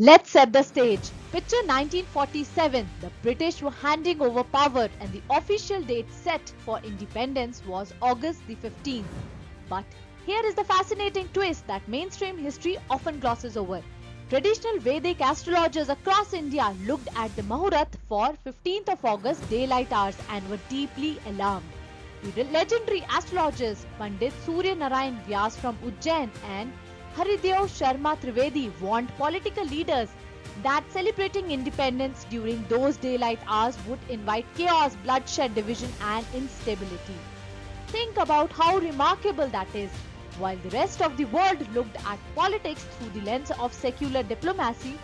Let's set the stage. Picture 1947. The British were handing over power and the official date set for independence was August the 15th. But here is the fascinating twist that mainstream history often glosses over. Traditional Vedic astrologers across India looked at the Muhurat for 15th of August daylight hours and were deeply alarmed. The legendary astrologers Pandit Narayan Vyas from Ujjain and Haridev Sharma Trivedi warned political leaders that celebrating independence during those daylight hours would invite chaos, bloodshed, division, and instability. Think about how remarkable that is. While the rest of the world looked at politics through the lens of secular diplomacy,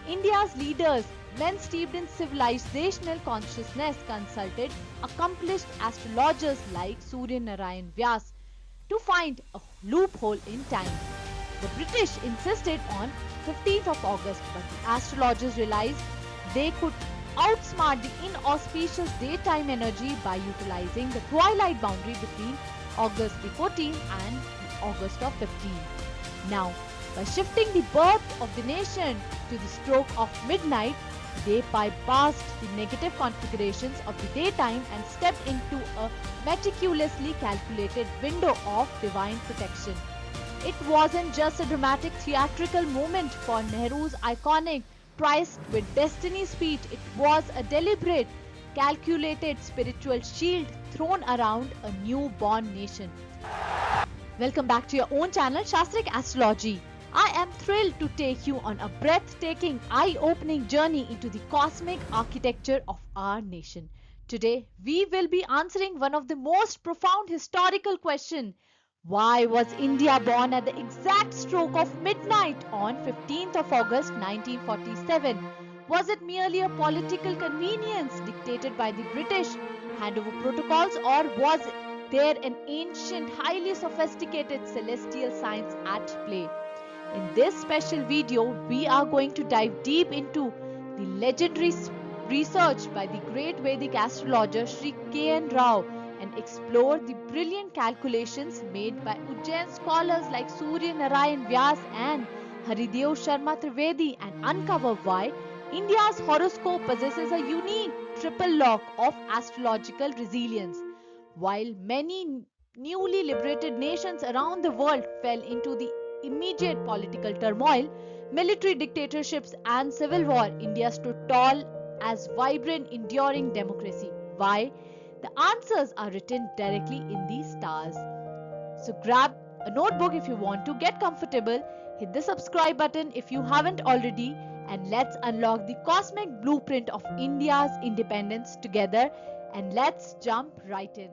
India's leaders, men steeped in civilizational consciousness, consulted accomplished astrologers like Surya Narayan Vyas to find a loophole in time. The British insisted on 15th of August, but the astrologers realized they could outsmart the inauspicious daytime energy by utilizing the twilight boundary between August the 14th and August of 15th. Now, by shifting the birth of the nation to the stroke of midnight, they bypassed the negative configurations of the daytime and stepped into a meticulously calculated window of divine protection. It wasn't just a dramatic theatrical moment for Nehru's iconic Tryst with Destiny speech, it was a deliberate, calculated spiritual shield thrown around a newborn nation. Welcome back to your own channel, Shastrik Astrology. I am thrilled to take you on a breathtaking, eye-opening journey into the cosmic architecture of our nation. Today, we will be answering one of the most profound historical questions. Why was India born at the exact stroke of midnight on 15th of August 1947? Was it merely a political convenience dictated by the British handover protocols, or was there an ancient, highly sophisticated celestial science at play? In this special video, we are going to dive deep into the legendary research by the great Vedic astrologer Sri K.N. Rao and explore the brilliant calculations made by Ujjain scholars like Surya Narayan Vyas and Haridev Sharma Trivedi and uncover why India's horoscope possesses a unique triple lock of astrological resilience. While many newly liberated nations around the world fell into the immediate political turmoil, military dictatorships and civil war, India stood tall as vibrant, enduring democracy. Why? The answers are written directly in the stars. So grab a notebook if you want to, get comfortable, hit the subscribe button if you haven't already, and let's unlock the cosmic blueprint of India's independence together, and let's jump right in.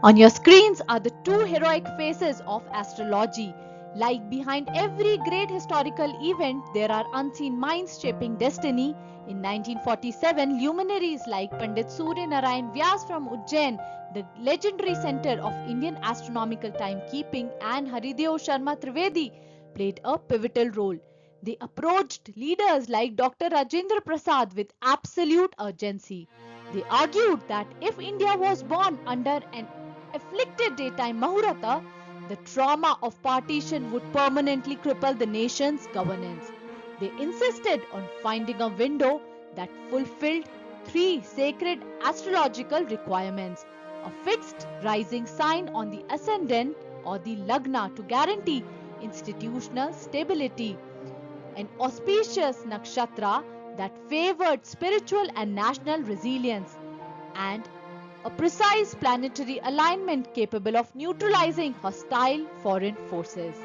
On your screens are the two heroic faces of astrology. Like behind every great historical event, there are unseen minds shaping destiny. In 1947, luminaries like Pandit Surya Narayan Vyas from Ujjain, the legendary center of Indian astronomical timekeeping, and Haridev Sharma Trivedi played a pivotal role. They approached leaders like Dr. Rajendra Prasad with absolute urgency. They argued that if India was born under an afflicted daytime Muhurta, the trauma of partition would permanently cripple the nation's governance. They insisted on finding a window that fulfilled three sacred astrological requirements: a fixed rising sign on the ascendant or the Lagna to guarantee institutional stability, an auspicious nakshatra that favored spiritual and national resilience, and a precise planetary alignment capable of neutralizing hostile foreign forces.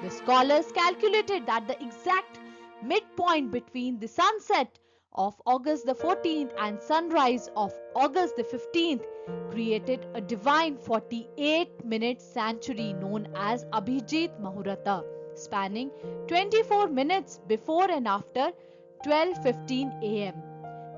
The scholars calculated that the exact midpoint between the sunset of August the 14th and sunrise of August the 15th created a divine 48-minute sanctuary known as Abhijeet Muhurta, spanning 24 minutes before and after 12:15 am.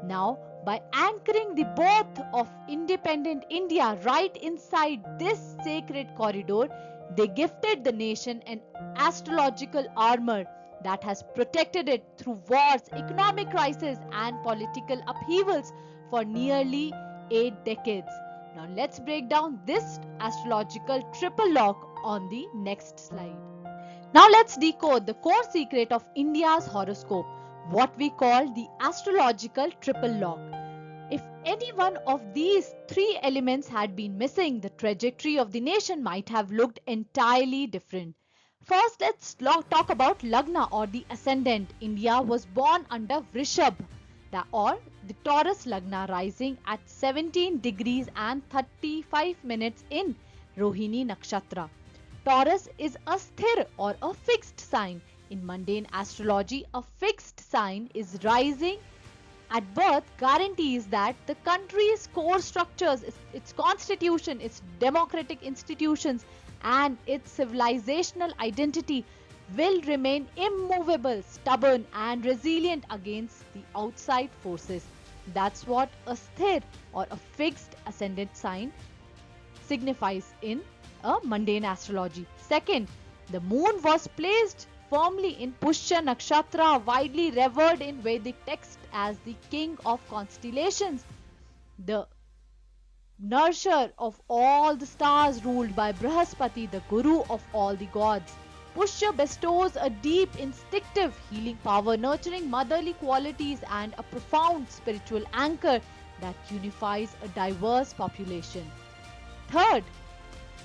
Now, by anchoring the birth of independent India right inside this sacred corridor, they gifted the nation an astrological armor that has protected it through wars, economic crises, and political upheavals for nearly 8 decades. Now let's break down this astrological triple lock on the next slide. Now let's decode the core secret of India's horoscope, what we call the astrological triple lock. If any one of these three elements had been missing, the trajectory of the nation might have looked entirely different. First, let's talk about Lagna or the ascendant. India was born under Vrishabha or the Taurus Lagna, rising at 17 degrees and 35 minutes in Rohini Nakshatra. Taurus is a sthir or a fixed sign. In mundane astrology, a fixed sign is rising at birth guarantees that the country's core structures, its constitution, its democratic institutions, and its civilizational identity will remain immovable, stubborn, and resilient against the outside forces. That's what a sthir or a fixed ascendant sign signifies in a mundane astrology. Second, the moon was placed firmly in Pushya Nakshatra, widely revered in Vedic text as the king of constellations, the nourisher of all the stars, ruled by Brihaspati, the guru of all the gods. Pushya bestows a deep instinctive healing power, nurturing motherly qualities and a profound spiritual anchor that unifies a diverse population. Third,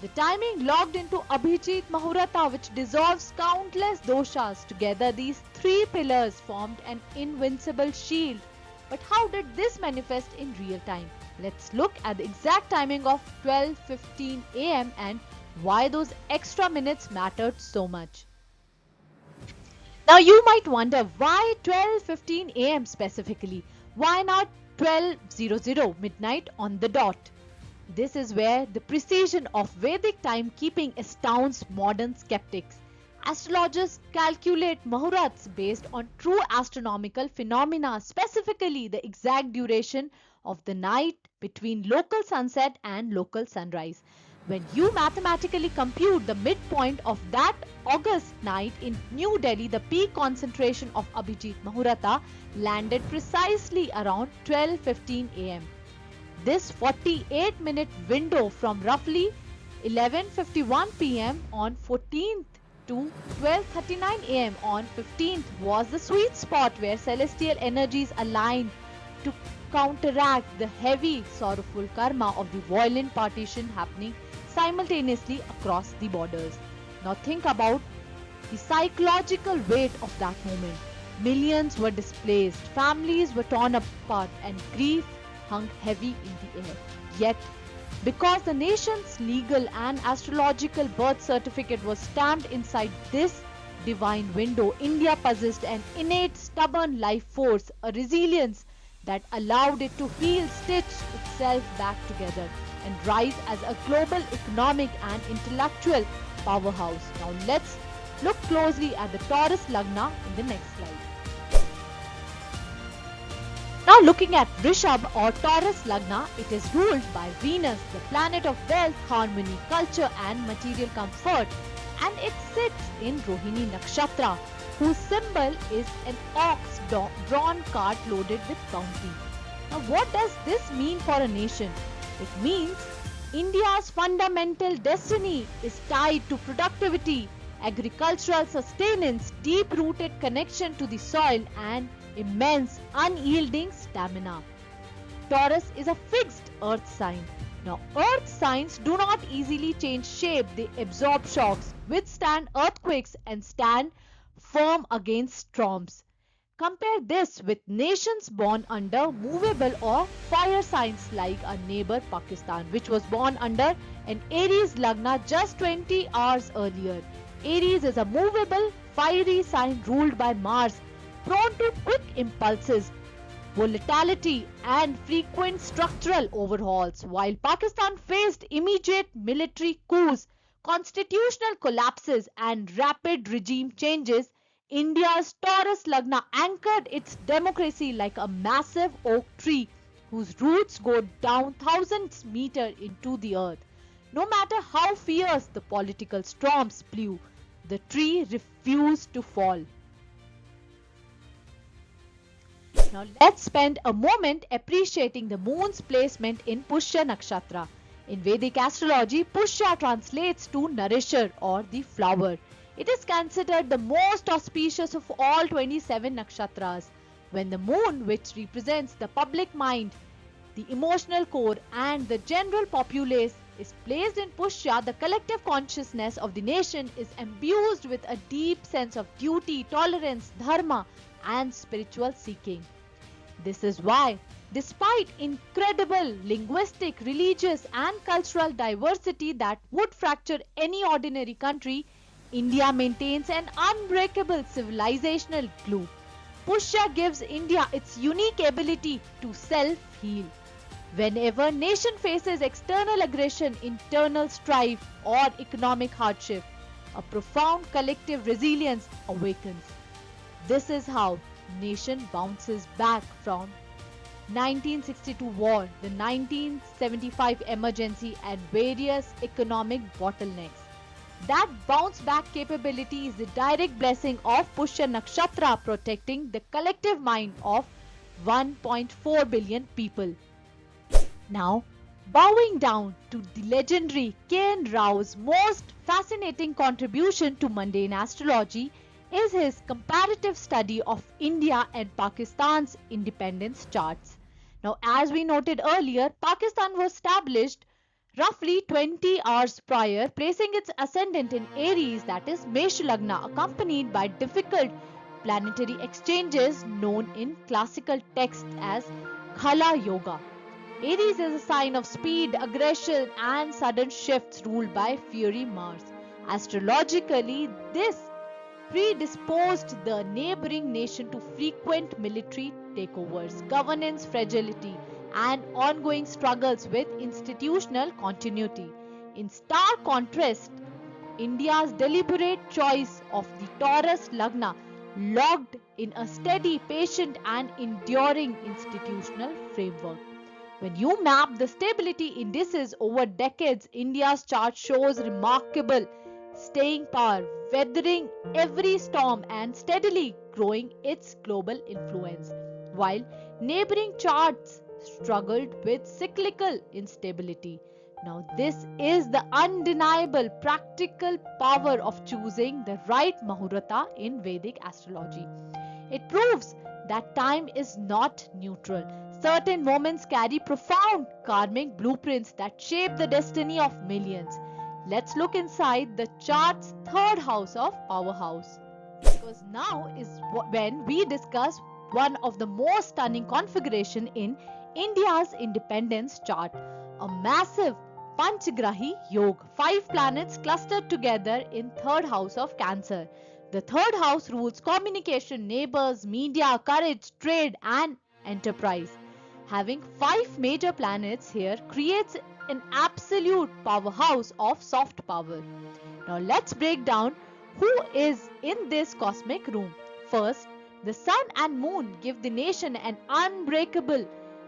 the timing logged into Abhijeet Muhurta, which dissolves countless doshas. Together, these three pillars formed an invincible shield. But how did this manifest in real time? Let's look at the exact timing of 12:15 am and why those extra minutes mattered so much. Now you might wonder, why 12:15 am specifically? Why not 12:00 midnight on the dot? This is where the precision of Vedic timekeeping astounds modern skeptics. Astrologers calculate Muhurats based on true astronomical phenomena, specifically the exact duration of the night between local sunset and local sunrise. When you mathematically compute the midpoint of that August night in New Delhi, the peak concentration of Abhijeet Muhurta landed precisely around 12:15 am. This 48-minute window from roughly 11:51 pm on 14th to 12:39 am on 15th was the sweet spot where celestial energies aligned to counteract the heavy, sorrowful karma of the violent partition happening simultaneously across the borders. Now think about the psychological weight of that moment. Millions were displaced, families were torn apart, and grief hung heavy in the air. Yet, because the nation's legal and astrological birth certificate was stamped inside this divine window, India possessed an innate stubborn life force, a resilience that allowed it to heal, stitch itself back together, and rise as a global economic and intellectual powerhouse. Now let's look closely at the Taurus Lagna in the next slide. Now looking at Vrishabha or Taurus Lagna, it is ruled by Venus, the planet of wealth, harmony, culture and material comfort, and it sits in Rohini Nakshatra, whose symbol is an ox drawn cart loaded with bounty. Now what does this mean for a nation? It means India's fundamental destiny is tied to productivity, agricultural sustenance, deep-rooted connection to the soil and immense unyielding stamina. Taurus is a fixed earth sign. Now earth signs do not easily change shape. They absorb shocks, withstand earthquakes and stand firm against storms. Compare this with nations born under movable or fire signs like our neighbor Pakistan, which was born under an Aries Lagna just 20 hours earlier. Aries is a movable, fiery sign ruled by Mars, prone to quick impulses, volatility and frequent structural overhauls. While Pakistan faced immediate military coups, constitutional collapses and rapid regime changes, India's Taurus Lagna anchored its democracy like a massive oak tree whose roots go down thousands of meters into the earth. No matter how fierce the political storms blew, the tree refused to fall. Now let's spend a moment appreciating the moon's placement in Pushya Nakshatra. In Vedic astrology, Pushya translates to nourisher or the flower. It is considered the most auspicious of all 27 nakshatras, when the moon, which represents the public mind, the emotional core and the general populace, is placed in Pushya, the collective consciousness of the nation is imbued with a deep sense of duty, tolerance, dharma and spiritual seeking. This is why, despite incredible linguistic, religious and cultural diversity that would fracture any ordinary country, India maintains an unbreakable civilizational glue. Pushya gives India its unique ability to self-heal. Whenever nation faces external aggression, internal strife or economic hardship, a profound collective resilience awakens. This is how nation bounces back from 1962 war, the 1975 emergency and various economic bottlenecks. That bounce back capability is the direct blessing of Pushya Nakshatra protecting the collective mind of 1.4 billion people. Now, bowing down to the legendary K.N. Rao's most fascinating contribution to mundane astrology is his comparative study of India and Pakistan's independence charts. Now, as we noted earlier, Pakistan was established roughly 20 hours prior, placing its ascendant in Aries, that is Mesh Lagna, accompanied by difficult planetary exchanges known in classical texts as Khala Yoga. Aries is a sign of speed, aggression and sudden shifts ruled by fiery Mars. Astrologically, this predisposed the neighboring nation to frequent military takeovers, governance fragility and ongoing struggles with institutional continuity. In stark contrast, India's deliberate choice of the Taurus Lagna logged in a steady, patient and enduring institutional framework. When you map the stability indices over decades, India's chart shows remarkable staying power, weathering every storm and steadily growing its global influence, while neighboring charts struggled with cyclical instability. Now, this is the undeniable practical power of choosing the right Muhurta in Vedic astrology. It proves that time is not neutral. Certain moments carry profound karmic blueprints that shape the destiny of millions. Let's look inside the chart's third house of powerhouse, because now is when we discuss one of the most stunning configuration in India's independence chart, a massive Panchgrahi Yoga, 5 planets clustered together in third house of Cancer. The third house rules communication, neighbors, media, courage, trade and enterprise. Having 5 major planets here creates an absolute powerhouse of soft power. Now let's break down who is in this cosmic room. First, the sun and moon give the nation an unbreakable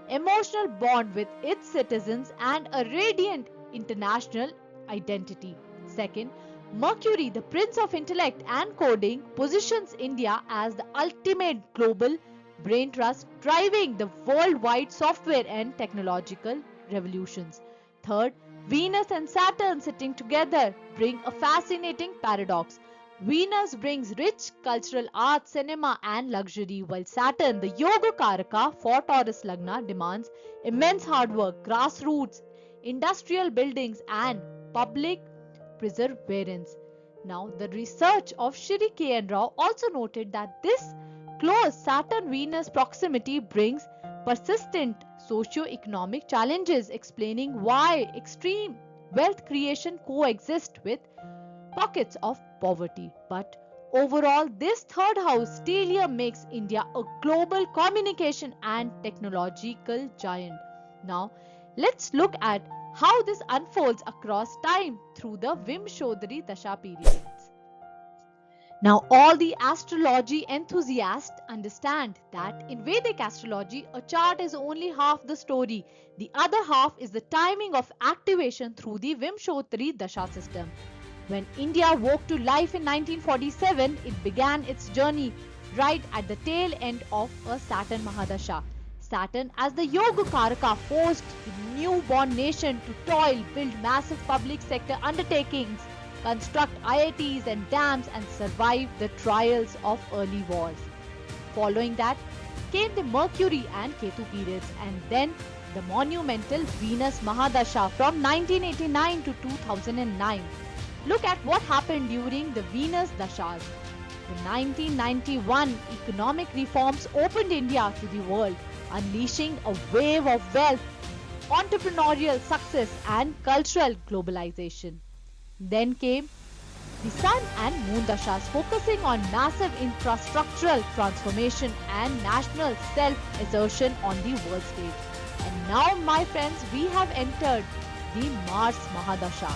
emotional bond with its citizens and a radiant international identity. Second, Mercury, the prince of intellect and coding, positions India as the ultimate global brain trust, driving the worldwide software and technological revolutions. Third, Venus and Saturn sitting together bring a fascinating paradox. Venus brings rich cultural art, cinema and luxury, while Saturn, the Yoga Karaka for Taurus Lagna, demands immense hard work, grassroots, industrial buildings and public perseverance. Now, the research of Shri K.N. Rao also noted that this close Saturn-Venus proximity brings persistent socio-economic challenges, explaining why extreme wealth creation coexists with pockets of poverty. But overall, this third house stellium makes India a global communication and technological giant. Now, let's look at how this unfolds across time through the Vimshodri Dasha periods. Now, all the astrology enthusiasts understand that in Vedic astrology, a chart is only half the story. The other half is the timing of activation through the Vimshodri Dasha system. When India woke to life in 1947, it began its journey right at the tail end of a Saturn Mahadasha. Saturn, as the Yoga Karaka, forced the newborn nation to toil, build massive public sector undertakings, construct IITs and dams, and survive the trials of early wars. Following that came the Mercury and Ketu periods, and then the monumental Venus Mahadasha from 1989 to 2009. Look at what happened during the Venus Dashas. The 1991 economic reforms opened India to the world, unleashing a wave of wealth, entrepreneurial success, and cultural globalization. Then came the Sun and Moon Dashas, focusing on massive infrastructural transformation and national self-assertion on the world stage. And now, my friends, we have entered the Mars Mahadasha.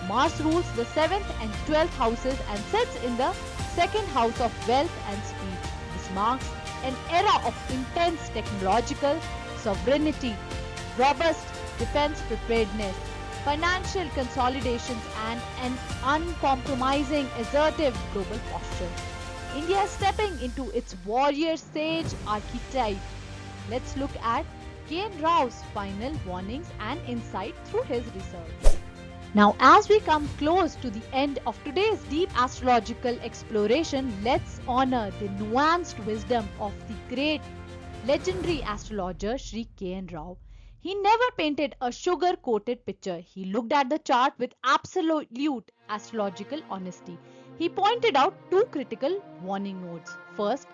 Mars rules the 7th and 12th houses and sits in the 2nd house of wealth and speed. This marks an era of intense technological sovereignty, robust defense preparedness, financial consolidations, and an uncompromising assertive global posture. India is stepping into its warrior sage archetype. Let's look at K.N. Rao's final warnings and insight through his research. Now, as we come close to the end of today's deep astrological exploration, let's honor the nuanced wisdom of the great legendary astrologer Sri K.N. Rao. He never painted a sugar-coated picture. He looked at the chart with absolute astrological honesty. He pointed out two critical warning notes. First,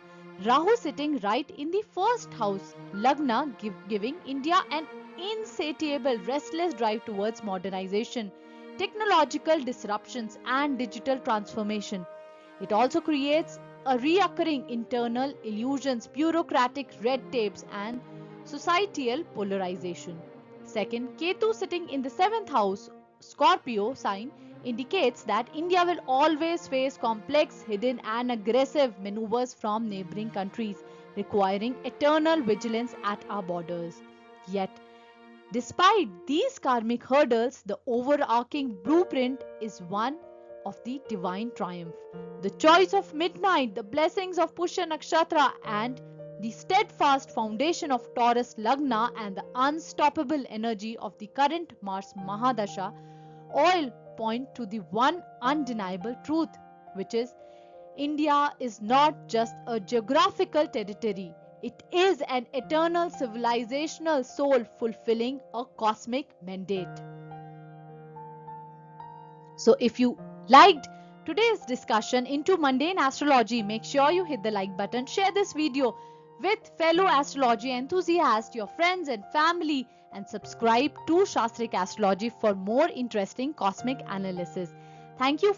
Rahu sitting right in the 1st house, Lagna, giving India an insatiable, restless drive towards modernization, technological disruptions, and digital transformation. It also creates a reoccurring internal illusions, bureaucratic red tapes, and societal polarization. Second, Ketu sitting in the 7th house, Scorpio sign, indicates that India will always face complex, hidden, and aggressive maneuvers from neighboring countries, requiring eternal vigilance at our borders. Yet, despite these karmic hurdles, the overarching blueprint is one of the divine triumph. The choice of midnight, the blessings of Pushya Nakshatra, and the steadfast foundation of Taurus Lagna, and the unstoppable energy of the current Mars Mahadasha all point to the one undeniable truth, which is India is not just a geographical territory. It is an eternal civilizational soul fulfilling a cosmic mandate. So if you liked today's discussion into mundane astrology, make sure you hit the like button, share this video with fellow astrology enthusiasts, your friends and family, and subscribe to Shastrik Astrology for more interesting cosmic analysis. Thank you.